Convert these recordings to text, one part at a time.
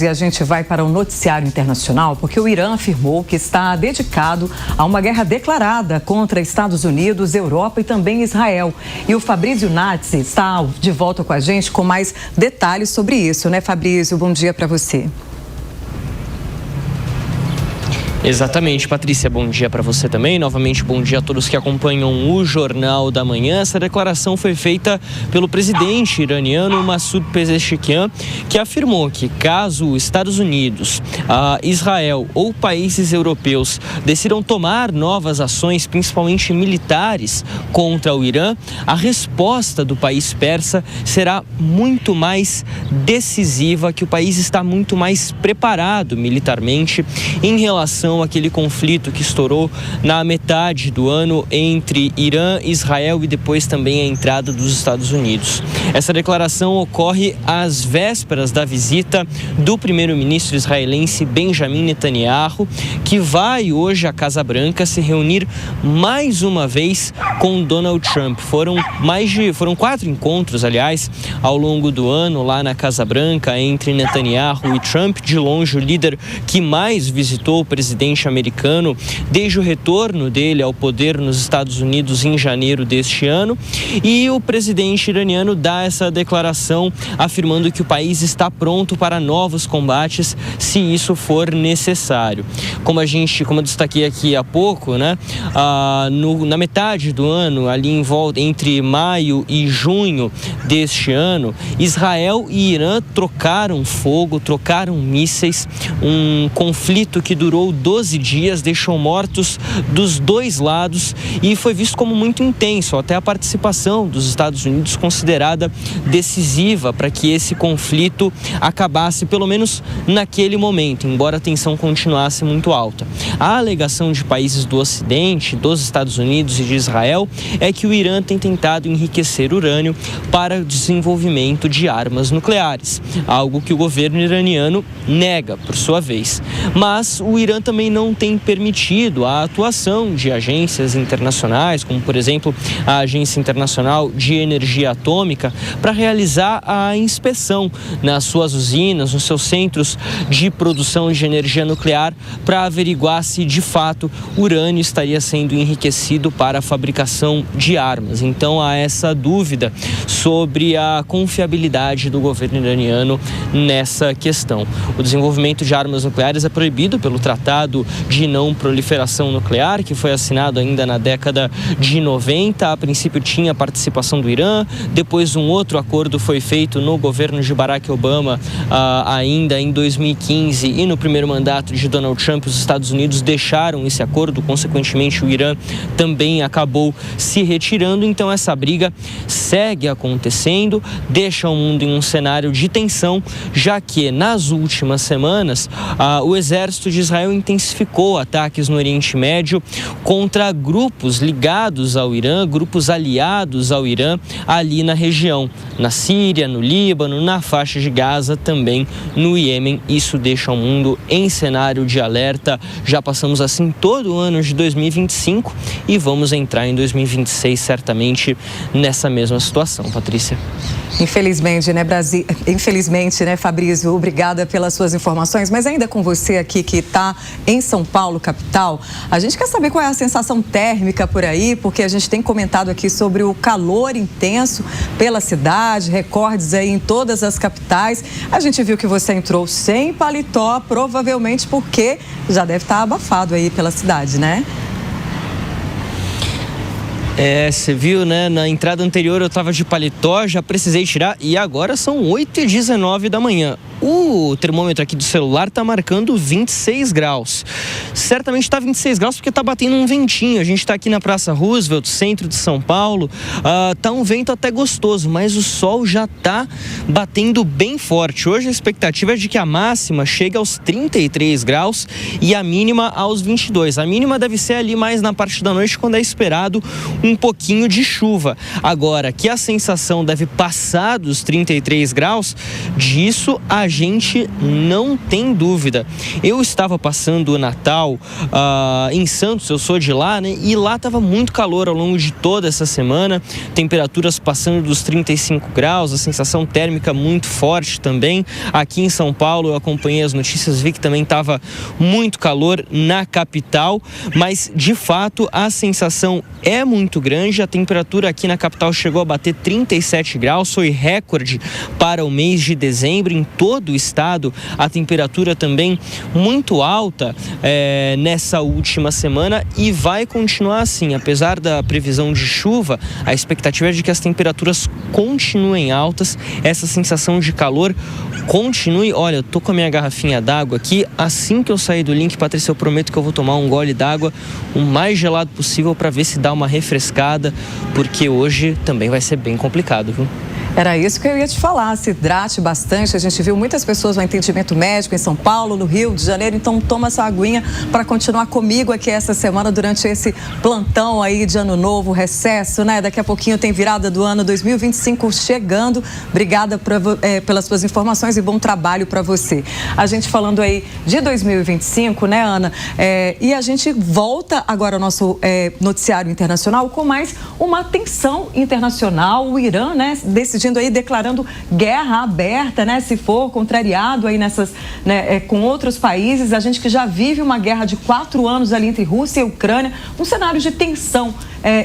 E a gente vai para o noticiário internacional porque o Irã afirmou que está dedicado a uma guerra declarada contra Estados Unidos, Europa e também Israel. E o Fabrício Nazzi está de volta com a gente com mais detalhes sobre isso, né, Fabrício? Bom dia para você. Exatamente, Patrícia, bom dia para você também. Novamente, bom dia a todos que acompanham o Jornal da Manhã. Essa declaração foi feita pelo presidente iraniano Massoud Pezeshkian, que afirmou que caso Estados Unidos, Israel ou países europeus decidam tomar novas ações, principalmente militares, contra o Irã, a resposta do país persa será muito mais decisiva, que o país está muito mais preparado militarmente em relação aquele conflito que estourou na metade do ano entre Irã, Israel e depois também a entrada dos Estados Unidos. Essa declaração ocorre às vésperas da visita do primeiro-ministro israelense Benjamin Netanyahu, que vai hoje à Casa Branca se reunir mais uma vez com Donald Trump. Foram 4 encontros, aliás, ao longo do ano lá na Casa Branca entre Netanyahu e Trump. De longe, o líder que mais visitou o presidente americano desde o retorno dele ao poder nos Estados Unidos em janeiro deste ano. E o presidente iraniano dá essa declaração afirmando que o país está pronto para novos combates se isso for necessário. Como eu destaquei aqui há pouco, né, na metade do ano, ali em volta entre maio e junho deste ano, Israel e Irã trocaram fogo, trocaram mísseis, um conflito que durou 12 dias, deixou mortos dos dois lados e foi visto como muito intenso, até a participação dos Estados Unidos considerada decisiva para que esse conflito acabasse, pelo menos naquele momento, embora a tensão continuasse muito alta. A alegação de países do Ocidente, dos Estados Unidos e de Israel, é que o Irã tem tentado enriquecer urânio para o desenvolvimento de armas nucleares, algo que o governo iraniano nega, por sua vez. Mas o Irã também não tem permitido a atuação de agências internacionais, como por exemplo a Agência Internacional de Energia Atômica, para realizar a inspeção nas suas usinas, nos seus centros de produção de energia nuclear, para averiguar se de fato urânio estaria sendo enriquecido para a fabricação de armas. Então há essa dúvida sobre a confiabilidade do governo iraniano nessa questão. O desenvolvimento de armas nucleares é proibido pelo Tratado de Não Proliferação Nuclear, que foi assinado ainda na década de 90. A princípio tinha a participação do Irã, depois um outro acordo foi feito no governo de Barack Obama, ainda em 2015, e no primeiro mandato de Donald Trump, os Estados Unidos deixaram esse acordo, consequentemente o Irã também acabou se retirando. Então essa briga segue acontecendo, deixa o mundo em um cenário de tensão, já que nas últimas semanas o exército de Israel intensificou ataques no Oriente Médio contra grupos ligados ao Irã, grupos aliados ao Irã ali na região, na Síria, no Líbano, na faixa de Gaza, também no Iêmen. Isso deixa o mundo em cenário de alerta. Já passamos assim todo o ano de 2025 e vamos entrar em 2026 certamente nessa mesma situação, Patrícia. Infelizmente, né, Fabrício? Obrigada pelas suas informações. Mas ainda com você aqui que está em São Paulo, capital, a gente quer saber qual é a sensação térmica por aí, porque a gente tem comentado aqui sobre o calor intenso pela cidade, recordes aí em todas as capitais. A gente viu que você entrou sem paletó, provavelmente porque já deve estar abafado aí pela cidade, né? Você viu, né? Na entrada anterior eu estava de paletó, já precisei tirar e agora são 8h19 da manhã. O termômetro aqui do celular está marcando 26 graus. Certamente está 26 graus porque está batendo um ventinho. A gente está aqui na Praça Roosevelt, centro de São Paulo. Tá um vento até gostoso, mas o sol já está batendo bem forte. Hoje a expectativa é de que a máxima chegue aos 33 graus e a mínima aos 22. A mínima deve ser ali mais na parte da noite, quando é esperado um pouquinho de chuva. Agora, que a sensação deve passar dos 33 graus, disso a gente não tem dúvida. Eu estava passando o Natal em Santos, eu sou de lá, né? E lá estava muito calor ao longo de toda essa semana, temperaturas passando dos 35 graus, a sensação térmica muito forte também. Aqui em São Paulo eu acompanhei as notícias, vi que também estava muito calor na capital, mas de fato a sensação é muito grande. A temperatura aqui na capital chegou a bater 37 graus, foi recorde para o mês de dezembro em todo o estado. A temperatura também muito alta nessa última semana e vai continuar assim. Apesar da previsão de chuva, a expectativa é de que as temperaturas continuem altas, essa sensação de calor continue. Olha, eu tô com a minha garrafinha d'água aqui. Assim que eu sair do link, Patrícia, eu prometo que eu vou tomar um gole d'água o mais gelado possível para ver se dá uma refrescada, porque hoje também vai ser bem complicado, viu? Era isso que eu ia te falar, se hidrate bastante. A gente viu muitas pessoas no atendimento médico em São Paulo, no Rio de Janeiro, então toma essa aguinha para continuar comigo aqui essa semana durante esse plantão aí de ano novo, recesso, né? Daqui a pouquinho tem virada do ano 2025 chegando. Obrigada pelas suas informações e bom trabalho para você. A gente falando aí de 2025, né, Ana? E a gente volta agora ao nosso noticiário internacional com mais uma tensão internacional. O Irã, né, decidindo aí, declarando guerra aberta, né, se for contrariado aí nessas, né, com outros países. A gente que já vive uma guerra de 4 anos ali entre Rússia e Ucrânia, um cenário de tensão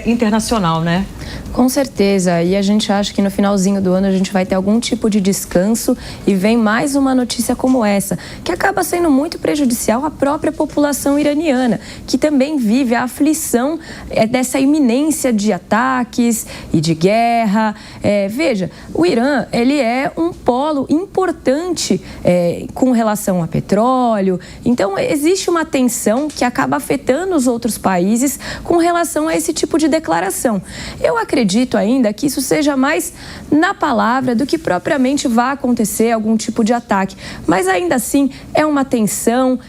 internacional, né? Com certeza, e a gente acha que no finalzinho do ano a gente vai ter algum tipo de descanso e vem mais uma notícia como essa, que acaba sendo muito prejudicial à própria população iraniana, que também vive a aflição dessa iminência de ataques e de guerra. Veja, o Irã, ele é um polo importante com relação a petróleo, então existe uma tensão que acaba afetando os outros países com relação a esse tipo de declaração. Eu acredito ainda que isso seja mais na palavra do que propriamente vá acontecer algum tipo de ataque. Mas ainda assim é uma tensão,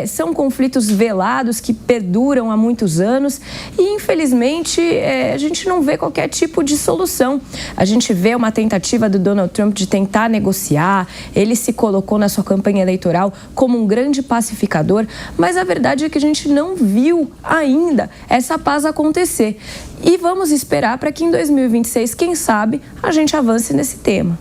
são conflitos velados que perduram há muitos anos e infelizmente a gente não vê qualquer tipo de solução. A gente vê uma tentativa do Donald Trump de tentar negociar, ele se colocou na sua campanha eleitoral como um grande pacificador, mas a verdade é que a gente não viu ainda essa paz acontecer. E vamos esperar para que em 2026, quem sabe, a gente avance nesse tema.